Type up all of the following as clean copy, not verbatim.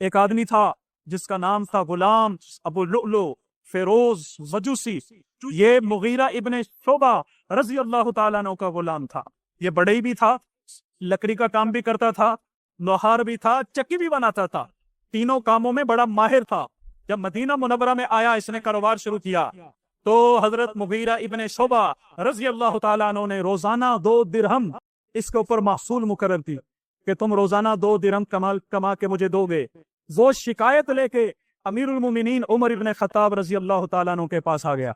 ایک آدمی تھا جس کا نام تھا غلام ابو لؤلؤ فیروز وجوسی. یہ مغیرہ ابن شعبہ رضی اللہ تعالیٰ عنہ کا غلام تھا. یہ بڑھئی بھی تھا، لکڑی کا کام بھی کرتا تھا، لوہار بھی تھا، چکی بھی بناتا تھا. تینوں کاموں میں بڑا ماہر تھا. جب مدینہ منورہ میں آیا، اس نے کاروبار شروع کیا تو حضرت مغیرہ ابن شعبہ رضی اللہ تعالیٰ عنہ نے روزانہ 2 درہم اس کے اوپر محصول مقرر کی کہ تم روزانہ 2 درہم کما کے مجھے دو گے. وہ شکایت لے کے امیر المومنین عمر ابن خطاب رضی اللہ تعالیٰ عنہ کے پاس آ گیا.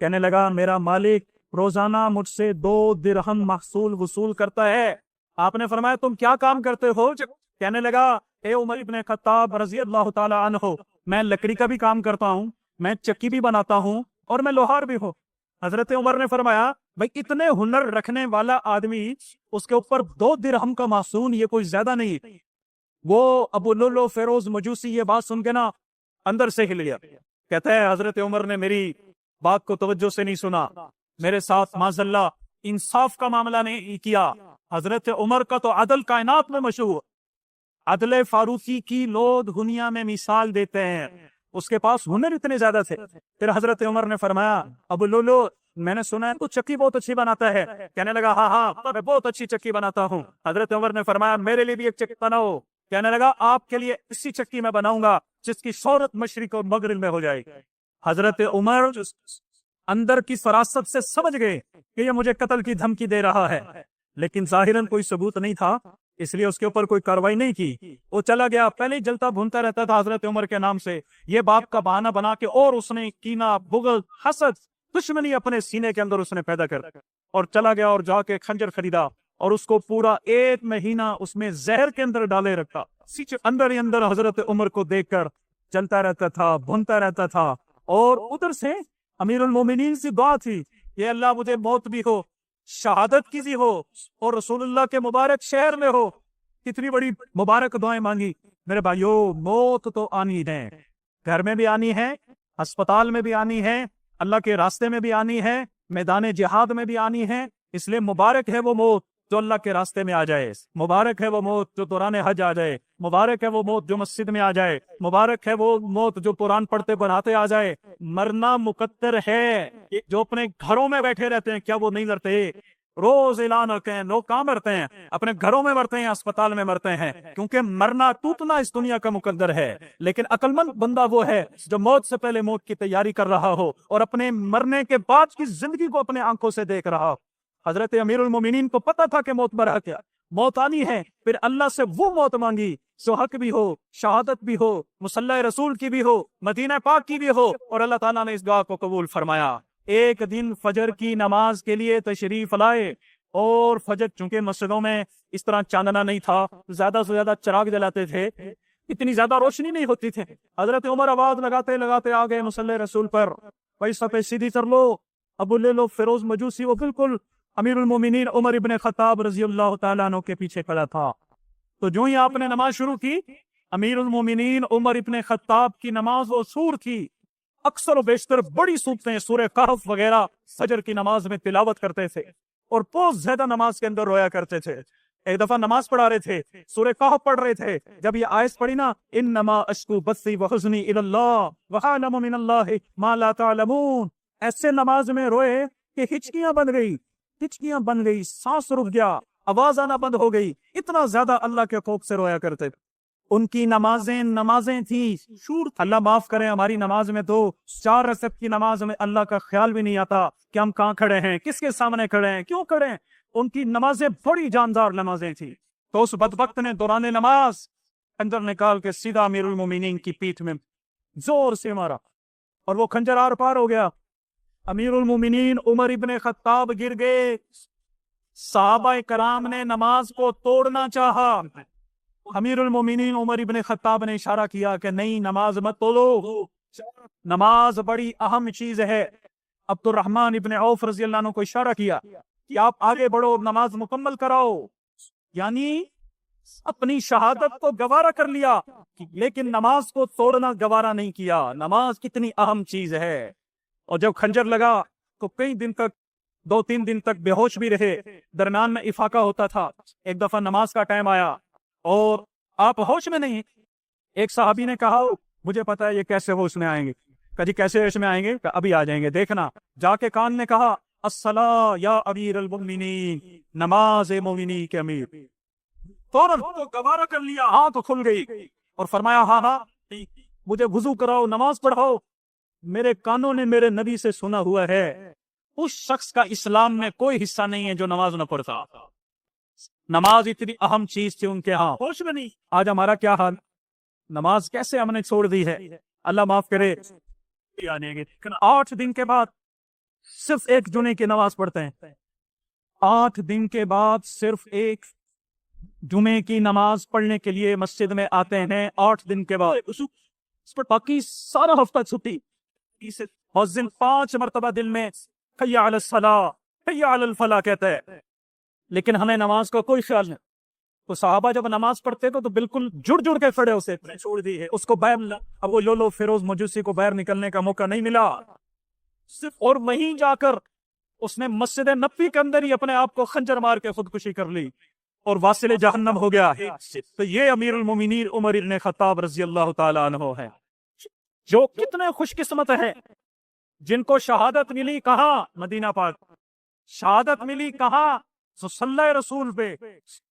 کہنے لگا میرا مالک روزانہ مجھ سے 2 درہم محصول وصول کرتا ہے. آپ نے فرمایا تم کیا کام کرتے ہو؟ کہنے لگا اے عمر ابن خطاب رضی اللہ تعالیٰ عنہ، میں لکڑی کا بھی کام کرتا ہوں، میں چکی بھی بناتا ہوں، اور میں لوہار بھی ہوں. حضرت عمر نے فرمایا بھائی اتنے ہنر رکھنے والا آدمی، اس کے اوپر 2 درہم کا محصول، یہ کوئی زیادہ نہیں. وہ ابو لؤلؤ فیروز مجوسی یہ بات سن کے نا اندر سے ہل گیا. کہتا ہے حضرت عمر نے میری بات کو توجہ سے نہیں سنا، میرے ساتھ معذاللہ انصاف کا معاملہ نہیں کیا. حضرت عمر کا تو عدل کائنات میں مشہور، عدل فاروقی کی لوگ دنیا میں مثال دیتے ہیں، اس کے پاس ہنر اتنے زیادہ تھے. پھر حضرت عمر نے فرمایا ابو لؤلؤ میں نے سنا ہے تو چکی بہت اچھی بناتا ہے. کہنے لگا ہاں میں بہت اچھی چکی بناتا ہوں. حضرت عمر نے فرمایا میرے لیے بھی ایک چکی بناؤ. کہنے لگا آپ کے لیے اسی چکی میں بناؤں گا جس کی شہرت مشرق اور مغرب میں ہو جائے. حضرت عمر اندر کی فراست سے سمجھ گئے کہ یہ مجھے قتل کی دھمکی دے رہا ہے، لیکن ظاہراً کوئی ثبوت نہیں تھا، اس لیے اس کے اوپر کوئی کاروائی نہیں کی. وہ چلا گیا. پہلے ہی جلتا بھونتا رہتا تھا حضرت عمر کے نام سے، یہ باپ کا بہانہ بنا کے، اور اس نے کینہ، بغض، حسد، دشمنی اپنے سینے کے اندر اس نے پیدا کر، اور چلا گیا اور جا کے خنجر خریدا اور اس کو پورا 1 مہینہ اس میں زہر کے اندر ڈالے رکھا. اندر ہی اندر حضرت عمر کو دیکھ کر چلتا رہتا تھا، بھونتا رہتا تھا. اور ادھر سے امیر المومنین سے دعا تھی کہ اللہ مجھے موت بھی ہو، شہادت کی بھی ہو، اور رسول اللہ کے مبارک شہر میں ہو. کتنی بڑی مبارک دعائیں مانگی. میرے بھائیو موت تو آنی ہے، گھر میں بھی آنی ہے، ہسپتال میں بھی آنی ہے، اللہ کے راستے میں بھی آنی ہے، میدان جہاد میں بھی آنی ہے. اس لیے مبارک ہے وہ موت جو اللہ کے راستے میں آ جائے، مبارک ہے وہ موت جو دوران حج آ جائے، مبارک ہے وہ موت جو مسجد میں آ جائے، مبارک ہے وہ موت جو قرآن پڑھتے پڑھاتے آ جائے. مرنا مقدر ہے. جو اپنے گھروں میں بیٹھے رہتے ہیں کیا وہ نہیں لڑتے؟ روز اعلان ہوتے ہیں، لوگ کہاں مرتے ہیں؟ اپنے گھروں میں مرتے ہیں، اسپتال میں مرتے ہیں، کیونکہ مرنا ٹوٹنا اس دنیا کا مقدر ہے. لیکن عقل مند بندہ وہ ہے جو موت سے پہلے موت کی تیاری کر رہا ہو اور اپنے مرنے کے بعد کی زندگی کو اپنے آنکھوں سے دیکھ رہا ہو. حضرت امیر المومنین کو پتا تھا کہ موت برا کیا، موت آنی ہے. پھر اللہ سے وہ موت مانگی جو حق بھی ہو، شہادت بھی ہو، مصلی رسول کی بھی ہو، مدینہ پاک کی بھی ہو، اور اللہ تعالیٰ نے اس دعا کو قبول فرمایا. ایک دن فجر کی نماز کے لیے تشریف لائے، اور فجر چونکہ مسجدوں میں اس طرح چاندنا نہیں تھا، زیادہ سے زیادہ چراغ جلاتے تھے، اتنی زیادہ روشنی نہیں ہوتی تھی. حضرت عمر آواز لگاتے لگاتے آ گئے مصلی رسول پر، پیسہ پہ سیدھی کر لو. ابو لؤلؤ فیروز مجوسی وہ بالکل امیر المومنین عمر ابن خطاب رضی اللہ تعالیٰ عنہ کے پیچھے کھڑا تھا. تو جو ہی آپ نے نماز شروع کی، امیر المومنین عمر ابن خطاب کی نماز وہ سور تھی، اکثر و بیشتر بڑی صورتیں، سورہ کہف وغیرہ فجر کی نماز میں تلاوت کرتے تھے، اور بہت زیادہ نماز کے اندر رویا کرتے تھے. ایک دفعہ نماز پڑھا رہے تھے، سورہ کہف پڑھ رہے تھے، جب یہ آیت پڑھی نا انما اشکو بثی وحزنی الی اللہ واعلم من اللہ ما لا تعلمون، ایسے نماز میں روئے کہ ہچکیاں بن گئی، سانس رک گیا، آواز آنا بند ہو گئی، اتنا زیادہ اللہ کے خوف سے رویا کرتے تھے. ان کی نمازیں تھیں شور. اللہ معاف کریں، ہماری نماز میں تو 4 رکعت کی نماز میں اللہ کا خیال بھی نہیں آتا کہ ہم کہاں کھڑے ہیں، کس کے سامنے کھڑے ہیں، کیوں کھڑے ہیں. ان کی نمازیں بڑی جاندار نمازیں تھیں. تو اس بدبخت نے دوران نماز خنجر نکال کے سیدھا امیر المومنین کی پیٹھ میں زور سے مارا، اور وہ خنجر آر پار ہو گیا. امیر المومنین عمر ابن خطاب گر گئے. صحابہ کرام نے نماز کو توڑنا چاہا. امیر المومنین عمر ابن خطاب نے اشارہ کیا کہ نہیں، نماز مت توڑو، نماز بڑی اہم چیز ہے. عبد الرحمن ابن عوف رضی اللہ عنہ کو اشارہ کیا کہ آپ آگے بڑھو، نماز مکمل کراؤ. یعنی اپنی شہادت کو گوارا کر لیا، لیکن نماز کو توڑنا گوارا نہیں کیا. نماز کتنی اہم چیز ہے. اور جب خنجر لگا تو کئی دن تک، 2-3 دن تک بے ہوش بھی رہے، درمیان میں افاقہ ہوتا تھا. ایک دفعہ نماز کا ٹائم آیا اور آپ ہوش میں نہیں. ایک صحابی نے کہا مجھے پتا ہے یہ کیسے ہوش میں آئیں گے. کہا جی کیسے ہوش میں آئیں گے؟ کہا ابھی آ جائیں گے دیکھنا. جا کے کان نے کہا الصلاۃ یا امیر المؤمنین، نماز مومنی کے امیر. فوراً تو گوارا کر لیا، آنکھ کھل گئی اور فرمایا ہاں ہاں مجھے وضو کراؤ، نماز پڑھاؤ. میرے کانوں نے میرے نبی سے سنا ہوا ہے اس شخص کا اسلام میں کوئی حصہ نہیں ہے جو نماز نہ پڑھتا. نماز اتنی اہم چیز تھی ان کے ہاں، ہوش میں نہیں. آج ہمارا کیا حال، نماز کیسے ہم نے چھوڑ دی ہے. اللہ معاف کرے. 8 دن کے بعد صرف ایک جمعے کی نماز پڑھتے ہیں. 8 دن کے بعد صرف ایک جمعے کی نماز پڑھنے کے لیے مسجد میں آتے ہیں. 8 دن کے بعد باقی سارا ہفتہ چھٹی. مؤذن 5 مرتبہ دل میں حی علی الصلاۃ حی علی الفلاح کہتا ہے، لیکن ہمیں نماز کا کوئی خیال نہیں. تو صحابہ جب نماز پڑھتے تھے تو بالکل جڑ جڑ کے کھڑے اسے چھوڑ دی ہے. اس کو باہر ابو لولو فیروز مجوسی کو باہر نکلنے کا موقع نہیں ملا صرف، اور وہیں جا کر اس نے مسجد نبوی کے اندر ہی اپنے آپ کو خنجر مار کے خودکشی کر لی اور واصل جہنم ہو گیا. تو یہ امیر المومنین عمر بن خطاب رضی اللہ تعالی عنہ ہے، جو کتنے خوش قسمت ہیں جن کو شہادت ملی. کہاں؟ مدینہ پاک. شہادت ملی کہاں؟ صلی رسول پہ.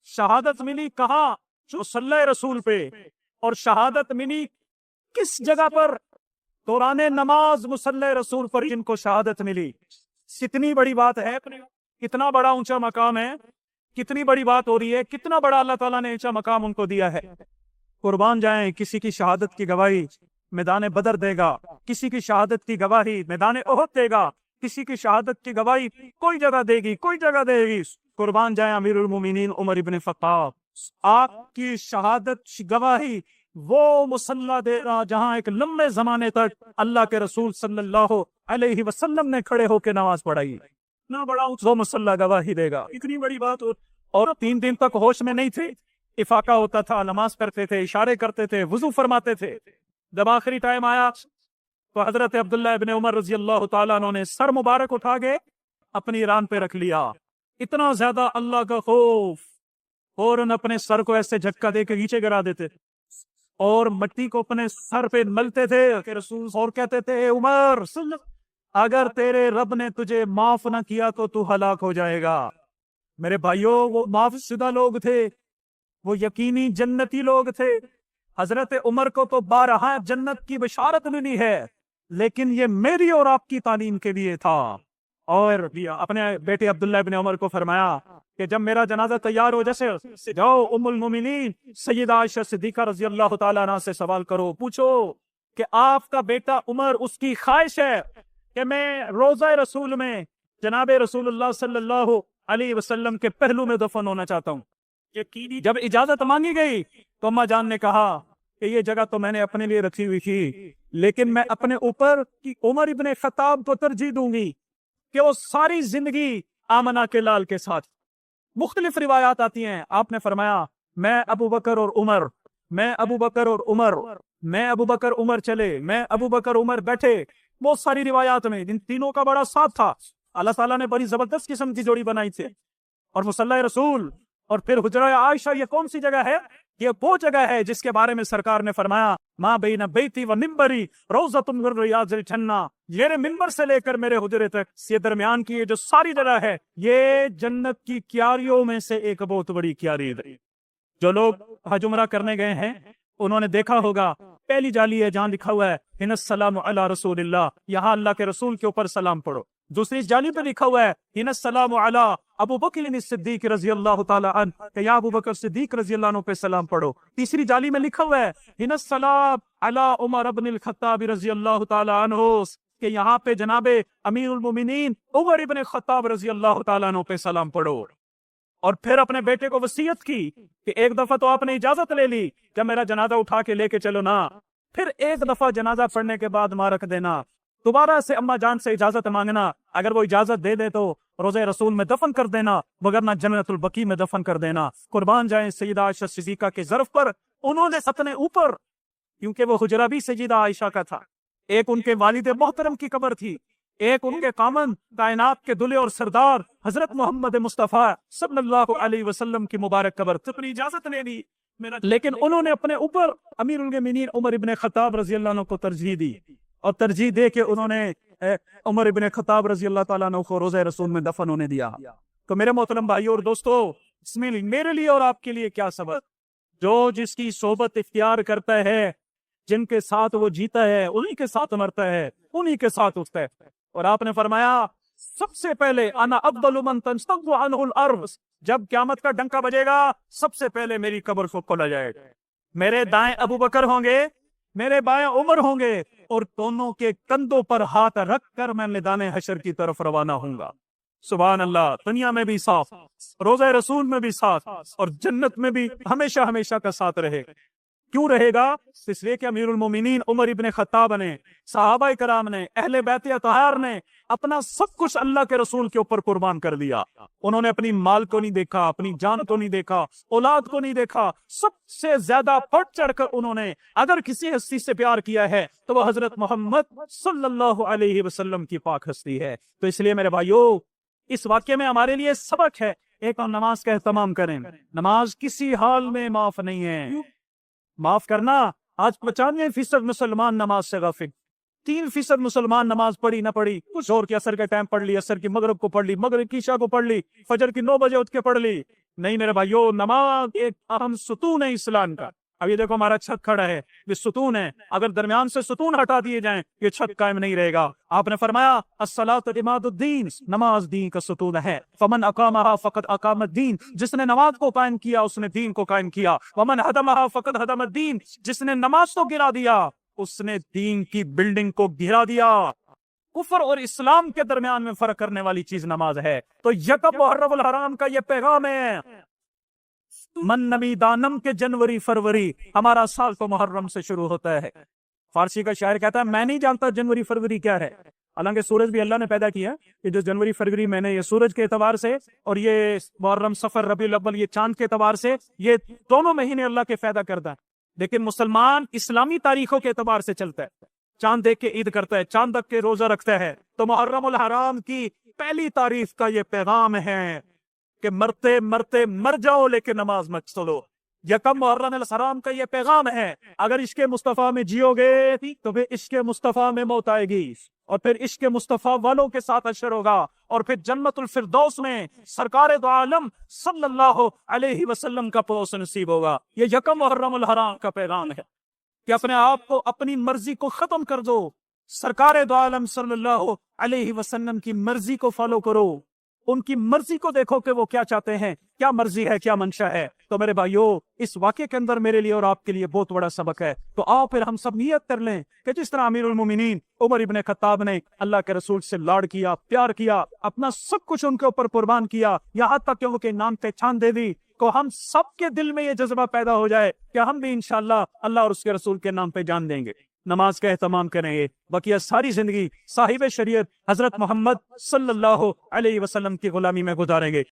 شہادت ملی کہاں؟ صلی رسول پہ. اور شہادت ملی کس جگہ پر؟ دوران نماز مصلی رسول پر جن کو شہادت ملی. کتنی بڑی بات ہے، کتنا بڑا اونچا مقام ہے، کتنی بڑی بات ہو رہی ہے، کتنا بڑا اللہ تعالیٰ نے اونچا مقام ان کو دیا ہے. قربان جائیں، کسی کی شہادت کی گواہی میدان بدر دے گا، کسی کی شہادت کی گواہی میدان احد دے گا، کسی کی شہادت کی گواہی کوئی جگہ دے گی، کوئی جگہ دے گی. قربان جائیں امیر المومنین عمر بن خطاب، آپ کی شہادت گواہی وہ مصلی دے گا جہاں ایک لمبے زمانے تک اللہ کے رسول صلی اللہ علیہ وسلم نے کھڑے ہو کے نماز پڑھائی. اتنا بڑا وہ مصلی گواہی دے گا، اتنی بڑی بات. اور 3 دن تک ہوش میں نہیں تھے، افاقہ ہوتا تھا، نماز کرتے تھے، اشارے کرتے تھے، وضو فرماتے تھے. جب آخری ٹائم آیا تو حضرت عبداللہ ابن عمر رضی اللہ تعالیٰ عنہ نے سر مبارک اٹھا کے اپنی ران پہ رکھ لیا. اتنا زیادہ اللہ کا خوف، اور اپنے سر کو ایسے جھٹکا دے کے نیچے گرا دیتے اور مٹی کو اپنے سر پہ ملتے تھے کہ رسول، اور کہتے تھے عمر اگر تیرے رب نے تجھے معاف نہ کیا تو تو ہلاک ہو جائے گا. میرے بھائیوں، وہ معاف شدہ لوگ تھے، وہ یقینی جنتی لوگ تھے. حضرت عمر کو تو بارہا جنت کی بشارت ملی ہے، لیکن یہ میری اور آپ کی تعلیم کے لیے تھا. اور اپنے بیٹے عبداللہ ابن عمر کو فرمایا کہ جب میرا جنازہ تیار ہو جیسے جاؤ ام المومنین سیدہ عائشہ صدیقہ رضی اللہ تعالیٰ عنہ سے سوال کرو، پوچھو کہ آپ کا بیٹا عمر، اس کی خواہش ہے کہ میں روضہ رسول میں جناب رسول اللہ صلی اللہ علیہ وسلم کے پہلو میں دفن ہونا چاہتا ہوں. جب اجازت مانگی گئی تو اماں جان نے کہا کہ یہ جگہ تو میں نے اپنے لیے رکھی ہوئی تھی، لیکن میں اپنے اوپر کی عمر ابن خطاب کو ترجیح دوں گی کہ وہ ساری زندگی آمنہ کے لال کے ساتھ. مختلف روایات آتی ہیں. آپ نے فرمایا میں ابو بکر اور عمر، میں ابو بکر اور عمر، میں ابو بکر عمر چلے، میں ابو بکر عمر بیٹھے. بہت ساری روایات میں ان تینوں کا بڑا ساتھ تھا. اللہ تعالیٰ نے بڑی زبردست قسم کی جوڑی بنائی تھی. اور مصلی رسول اور پھر حجرہ عائشہ، یہ کون سی جگہ ہے؟ یہ وہ جگہ ہے جس کے بارے میں سرکار نے فرمایا ماں بین بیتی و منبری روضۃ من ریاض الجنہ. میرے منبر سے لے کر میرے حجرے تک یہ درمیان کی یہ جو ساری جگہ ہے، یہ جنت کی کیاریوں میں سے ایک بہت بڑی کیاری ہے. جو لوگ حج عمرہ کرنے گئے ہیں انہوں نے دیکھا ہوگا پہلی جالی ہے جہاں لکھا ہوا ہے ان السلام علی رسول اللہ، یہاں اللہ کے رسول کے اوپر سلام پڑھو. دوسری جالی پہ لکھا ہوا ہے ان السلام علی ابو بکر صدیق رضی اللہ تعالی عنہ، کہ یا ابو بکر صدیق رضی اللہ عنہ پہ سلام پڑھو. تیسری جالی میں لکھا ہوا ہے ان السلام علی عمر بن الخطاب رضی اللہ تعالی عنہ، کہ یہاں پہ جناب امیر المومنین عمر ابن خطاب رضی اللہ تعالی عنہ پہ سلام پڑھو. اور پھر اپنے بیٹے کو وصیت کی کہ ایک دفعہ تو آپ نے اجازت لے لی جب میرا جنازہ اٹھا کے لے کے چلو نا، پھر ایک دفعہ جنازہ پڑھنے کے بعد ماں رکھ دینا، دوبارہ سے اماں جان سے اجازت مانگنا، اگر وہ اجازت دے دے تو روضہ رسول میں دفن کر دینا، وگرنہ جنت البقیع میں دفن کر دینا. قربان جائیں سیدہ عائشہ صدیقہ کے ظرف پر، انہوں نے اپنے اوپر، کیونکہ وہ حجرہ بھی سیدہ عائشہ کا تھا، ایک ان کے والد محترم کی قبر تھی، ایک ان کے کامن کائنات کے دلے اور سردار حضرت محمد مصطفیٰ صلی اللہ علیہ وسلم کی مبارک قبر. اپنی اجازت لے لی لیکن انہوں نے اپنے اوپر امیر المومنین عمر ابن خطاب رضی اللہ عنہ کو ترجیح دی، اور ترجیح دے کے انہوں نے عمر ابن خطاب رضی اللہ تعالیٰ عنہ کو روضہ رسول میں دفن ہونے دیا۔ تو میرے محترم بھائیو اور دوستو، اس میں میرے لیے اور آپ کے لیے کیا سبق؟ جو جس کی صحبت اختیار کرتا ہے، جن کے ساتھ وہ جیتا ہے، انہی کے ساتھ مرتا ہے، انہی کے ساتھ اٹھتا ہے۔ اور آپ نے فرمایا سب سے پہلے انا افضل من تنشق عنہ الارض، جب قیامت کا ڈنکا بجے گا سب سے پہلے میری قبر کو کھولا جائے گا، میرے دائیں ابو بکر ہوں گے، میرے بائیں عمر ہوں گے، اور دونوں کے کندھوں پر ہاتھ رکھ کر میں میدان حشر کی طرف روانہ ہوں گا۔ سبحان اللہ، دنیا میں بھی ساتھ، روضہ رسول میں بھی ساتھ، اور جنت میں بھی ہمیشہ ہمیشہ کا ساتھ رہے گا۔ کیوں رہے گا؟ اس لیے کہ امیر المومنین عمر ابن خطاب نے، صحابہ کرام نے، اہل بیت اطہار نے اپنا سب کچھ اللہ کے رسول کے اوپر قربان کر دیا۔ انہوں نے اپنی مال کو نہیں دیکھا، اپنی جان کو نہیں دیکھا، اولاد کو نہیں دیکھا، سب سے زیادہ بڑھ چڑھ کر انہوں نے اگر کسی ہستی سے پیار کیا ہے تو وہ حضرت محمد صلی اللہ علیہ وسلم کی پاک ہستی ہے۔ تو اس لیے میرے بھائیو، اس واقعے میں ہمارے لیے سبق ہے، ایک ہم نماز کا اہتمام کریں۔ نماز کسی حال میں معاف نہیں ہے۔ معاف کرنا، آج 95% مسلمان نماز سے غافل، 3% مسلمان نماز پڑھی نہ پڑھی، کچھ اور کی اثر کے ٹائم پڑھ لی، اثر کی مغرب کو پڑھ لی، مغرب کی عشاء کو پڑھ لی، فجر کی 9 بجے اٹھ کے پڑھ لی۔ نہیں میرے بھائیو، نماز ایک اہم ستون ہے اسلام کا۔ اب یہ دیکھو ہمارا چھت کھڑا ہے، یہ ستون ہے، اگر درمیان سے ستون ہٹا دیے جائیں یہ چھت قائم نہیں رہے گا۔ آپ نے فرمایا الصلاۃ عماد الدین، نماز دین کا ستون ہے۔ فمن اقامها فقد اقام الدین، جس نے نماز کو قائم کیا اس نے دین کو قائم کیا۔ ومن ہدمها فقد ہدم الدین، جس نے نماز کو گرا دیا اس نے دین کی بلڈنگ کو گرا دیا۔ کفر اور اسلام کے درمیان میں فرق کرنے والی چیز نماز ہے۔ تو یکم محرم الحرام کا یہ پیغام ہے، من نمی دانم کے جنوری فروری، ہمارا سال تو محرم سے شروع ہوتا ہے۔ فارسی کا شاعر کہتا ہے میں نہیں جانتا جنوری فروری کیا ہے، حالانکہ سورج بھی اللہ نے پیدا کیا کہ جو جنوری فروری میں نے یہ سورج کے اعتبار سے اور یہ محرم صفر ربیع الاول یہ چاند کے اعتبار سے یہ دونوں مہینے اللہ کے پیدا کرتا ہے، لیکن مسلمان اسلامی تاریخوں کے اعتبار سے چلتا ہے۔ چاند دیکھ کے عید کرتا ہے، چاند دیکھ کے روزہ رکھتا ہے۔ تو محرم الحرام کی پہلی تاریخ کا یہ پیغام ہے کہ مرتے مرتے مر جاؤ لیکن نماز مت چھوڑو۔ یکم محرم الحرام کا یہ پیغام ہے، اگر عشق مصطفیٰ میں جیو گے تو پھر عشق مصطفیٰ میں موت آئے گی، اور پھر عشق مصطفیٰ والوں کے ساتھ حشر ہوگا، اور پھر جنت الفردوس میں سرکار دو عالم صلی اللہ علیہ وسلم کا پڑوس نصیب ہوگا۔ یہ یکم محرم الحرام کا پیغام ہے کہ اپنے آپ کو، اپنی مرضی کو ختم کر دو، سرکار دو عالم صلی اللہ علیہ وسلم کی مرضی کو فالو کرو، ان کی مرضی کو دیکھو کہ وہ کیا چاہتے ہیں، کیا مرضی ہے، کیا منشا ہے۔ تو میرے بھائیو، اس واقعے کے اندر میرے لیے اور آپ کے لیے بہت بڑا سبق ہے۔ تو آؤ پھر ہم سب نیت کر لیں کہ جس طرح امیر المومنین عمر ابن خطاب نے اللہ کے رسول سے لاڈ کیا، پیار کیا، اپنا سب کچھ ان کے اوپر قربان کیا، یہاں تک کہ ان کے نام پہ چھان دے دی، تو ہم سب کے دل میں یہ جذبہ پیدا ہو جائے کہ ہم بھی انشاءاللہ اللہ اور اس کے رسول کے نام پہ جان دیں گے، نماز کا اہتمام کریں گے، بقیہ ساری زندگی صاحب شریعت حضرت محمد صلی اللہ علیہ وسلم کی غلامی میں گزاریں گے۔